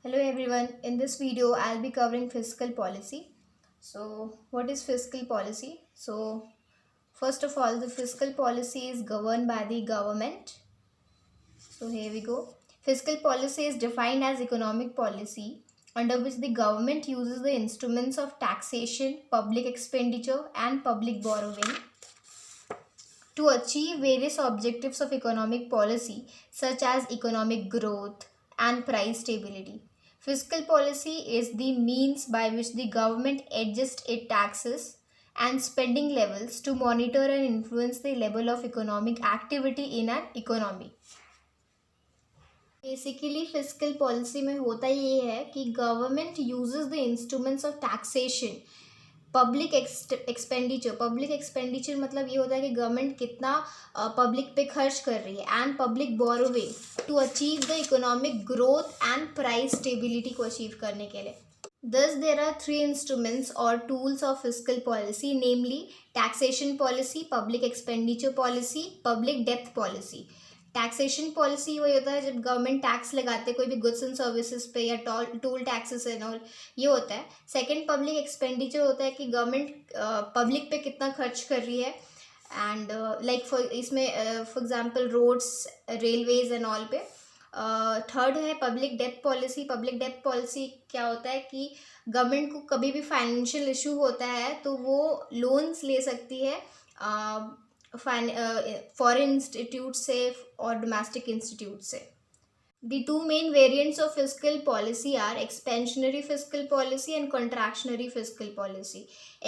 Hello everyone, in this video I'll be covering fiscal policy. So what is fiscal policy? So first of all, the fiscal policy is governed by the government. So here we go. Fiscal policy is defined as economic policy under which the government uses the instruments of taxation, public expenditure and public borrowing to achieve various objectives of economic policy such as economic growth and price stability. Fiscal policy is the means by which the government adjusts its taxes and spending levels to monitor and influence the level of economic activity in an economy. Basically physical policy में होता ये है कि government uses the instruments of taxation public expenditure मतलब ये होता है कि गवर्नमेंट कितना पब्लिक पे खर्च कर रही है and public borrowing to achieve the economic growth and price stability को अचीव करने के लिए. Thus, there are three instruments or tools of fiscal policy, namely taxation policy, public expenditure policy, public debt policy. Taxation policy वही होता है जब government tax लगाते कोई भी गुड्स एंड सर्विसेज पे या टोल टैक्सेस एंड ऑल, ये होता है. सेकंड पब्लिक एक्सपेंडिचर होता है कि गवर्नमेंट पब्लिक पे कितना खर्च कर रही है एंड लाइक फॉर इसमें for example roads, railways and all पे. थर्ड है public debt policy. Public debt policy क्या होता है कि गवर्नमेंट को कभी भी फाइनेंशियल इशू होता है तो वो लोन्स ले सकती है फॉरेन इंस्टीट्यूट से और डोमेस्टिक इंस्टीट्यूट से. The two main variants of fiscal policy are expansionary fiscal policy and contractionary fiscal policy.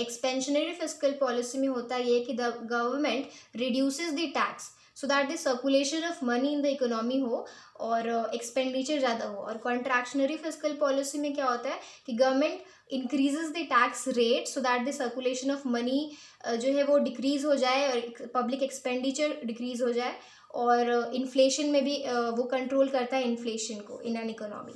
Expansionary fiscal policy में होता ये कि the government reduces the tax so that the circulation of money in the economy हो और expenditure ज़्यादा हो. और contractionary fiscal policy में क्या होता है कि government increases the tax rate so that the circulation of money जो है वो decrease हो जाए और public expenditure decrease हो जाए और इन्फ्लेशन में भी वो कंट्रोल करता है इन्फ्लेशन को in an economy.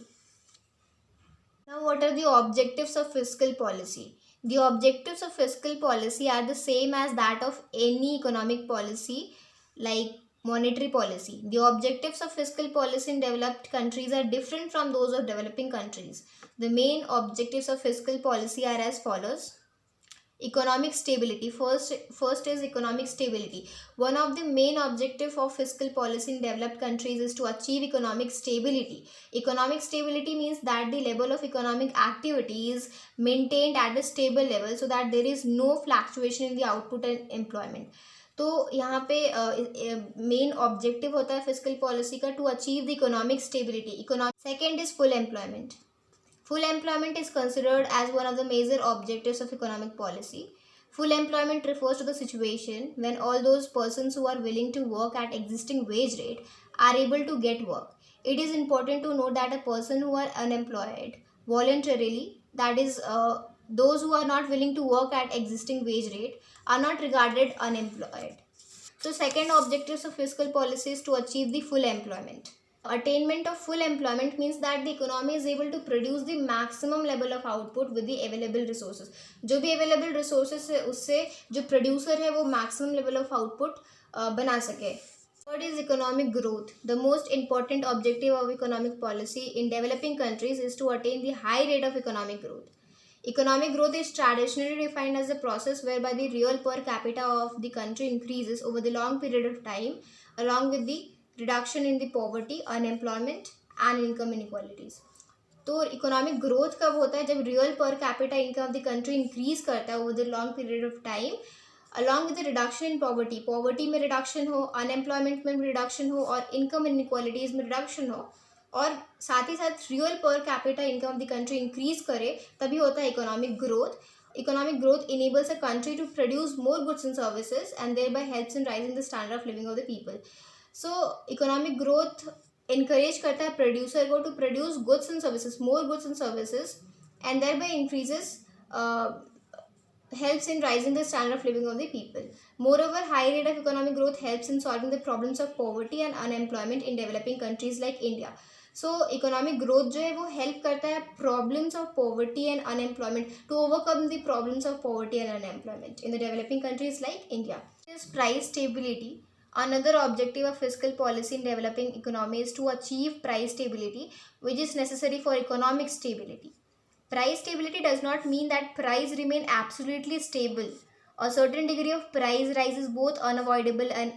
Now what are the objectives of fiscal policy? The objectives of fiscal policy are the same as that of any economic policy like monetary policy. The objectives of fiscal policy in developed countries are different from those of developing countries. The main objectives of fiscal policy are as follows. Economic stability. First is economic stability. One of the main objective of fiscal policy in developed countries is to achieve economic stability. Economic stability means that the level of economic activity is maintained at a stable level so that there is no fluctuation in the output and employment. तो यहाँ पे main objective होता है physical policy का to achieve the economic stability. Second is full employment. Full employment is considered as one of the major objectives of economic policy. Full employment refers to the situation when all those persons who are willing to work at existing wage rate are able to get work. It is important to note that a person who are unemployed voluntarily, that is those who are not willing to work at existing wage rate, are not regarded unemployed. So second objectives of fiscal policy is to achieve the full employment. Attainment of full employment means that the economy is able to produce the maximum level of output with the available resources. जो भी available resources है उससे जो producer है वो maximum level of output बना सके. Third is economic growth. The most important objective of economic policy in developing countries is to attain the high rate of economic growth. Economic growth is traditionally defined as a process whereby the real per capita of the country increases over the long period of time along with the reduction in the poverty, unemployment and income inequalities. तो economic growth कब होता है? जब real per capita income of the country increase करता है over the long period of time along with the reduction in poverty. Poverty में reduction हो, unemployment में रिडक्शन हो और इनकम इनइक्वालिटीज़ में रिडक्शन हो और साथ ही साथ real per capita income of the country increase करे, तभी होता है economic growth. Economic growth enables a country to produce more goods and services and thereby helps in raising the standard of living of the people. So economic growth encourage करता है producer को to produce goods and services, more goods and services, and thereby increases helps in raising the standard of living of the people. Moreover, high rate of economic growth helps in solving the problems of poverty and unemployment in developing countries like India. So economic growth जो है वो help करता है problems of poverty and unemployment to overcome the problems of poverty and unemployment in the developing countries like India. This price stability. Another objective of fiscal policy in developing economy is to achieve price stability, which is necessary for economic stability. Price stability does not mean that price remain absolutely stable. A certain degree of price rise is both unavoidable and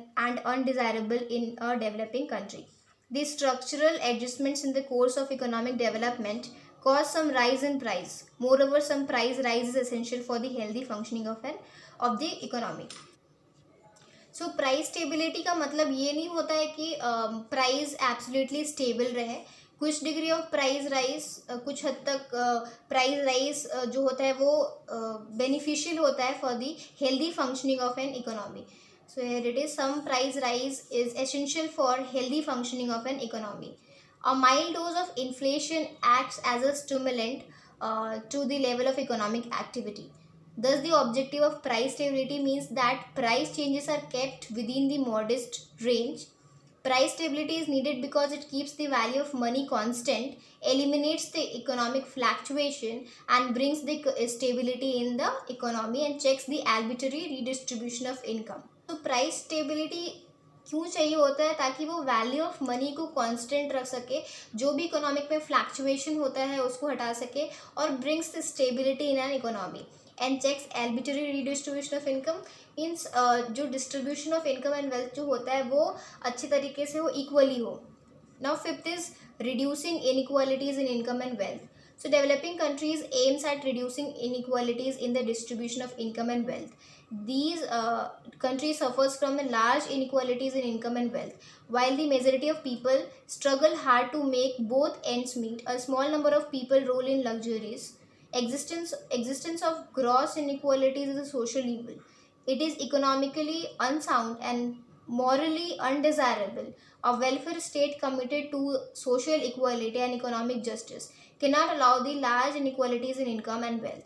undesirable in a developing country. These structural adjustments in the course of economic development cause some rise in price. Moreover, some price rise is essential for the healthy functioning of the economy. So price stability का मतलब ये नहीं होता है कि price absolutely stable रहे. कुछ degree of price rise, कुछ हद तक प्राइस राइज जो होता है वो बेनिफिशियल होता है for the healthy functioning of an economy. So here it is, some price rise is essential for healthy functioning of an economy. A mild dose of inflation acts as a stimulant to the level of economic activity. Thus, the objective of price stability means that price changes are kept within the modest range. Price stability is needed because it keeps the value of money constant, eliminates the economic fluctuation, and brings the stability in the economy and checks the arbitrary redistribution of income. तो price stability क्यों चाहिए होता है? ताकि वो value of money को constant रख सके, जो भी इकोनॉमिक में फ्लैक्चुएशन होता है उसको हटा सके, और brings the stability in an economy and checks arbitrary redistribution of income. Means जो distribution of income and wealth जो होता है वो अच्छे तरीके से हो, इक्वली हो. Now fifth is reducing inequalities in income and wealth. So developing countries aims at reducing inequalities in the distribution of income and wealth. These countries suffers from large inequalities in income and wealth. While the majority of people struggle hard to make both ends meet, a small number of people roll in luxuries. Existence of gross inequalities is a social evil. It is economically unsound and morally undesirable. A welfare state committed to social equality and economic justice cannot allow the large inequalities in income and wealth.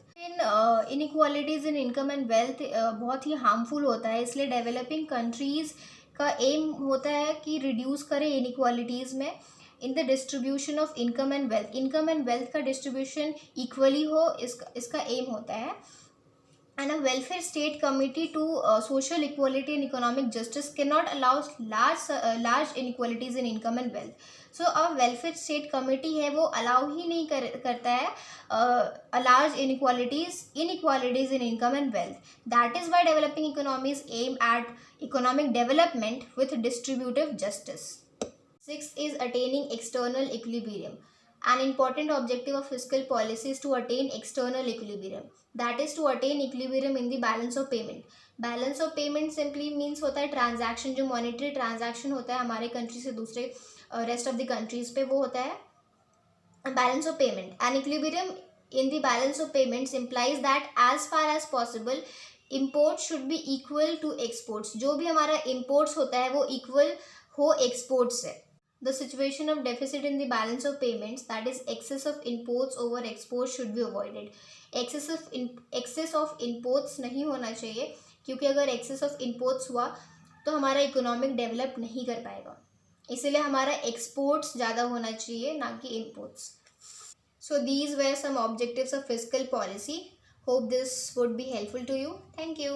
Inequalities in income and wealth बहुत ही harmful होता है, इसलिए developing countries का M होता है कि reduce करें inequalities में in the distribution of income and wealth. Income and wealth का डिस्ट्रीब्यूशन इक्वली हो, इसका एम होता है. And a welfare state committee to social equality and economic justice cannot allow large inequalities in income and wealth. So a welfare state committee है वो allow ही नहीं करता है large inequalities in income and wealth. That is why developing economies aim at economic development with distributive justice. Sixth is attaining external equilibrium. An important objective of fiscal policy is to attain external equilibrium. That is to attain equilibrium in the balance of payment. Balance of payment simply means होता है transaction, जो monetary transaction होता है हमारे country से दूसरे rest of the countries पे, वो होता है balance of payment. An equilibrium in the balance of payments implies that as far as possible imports should be equal to exports. जो भी हमारा imports होता है वो equal हो exports से. The situation of deficit in the balance of payments, that is excess of imports over exports, should be avoided. excess of imports नहीं होना चाहिए, क्योंकि अगर excess of imports हुआ तो हमारा इकोनॉमिक डेवलप नहीं कर पाएगा. इसलिए हमारा एक्सपोर्ट्स ज़्यादा होना चाहिए, ना कि imports. So these were some objectives of fiscal policy. Hope this would be helpful to you. Thank you.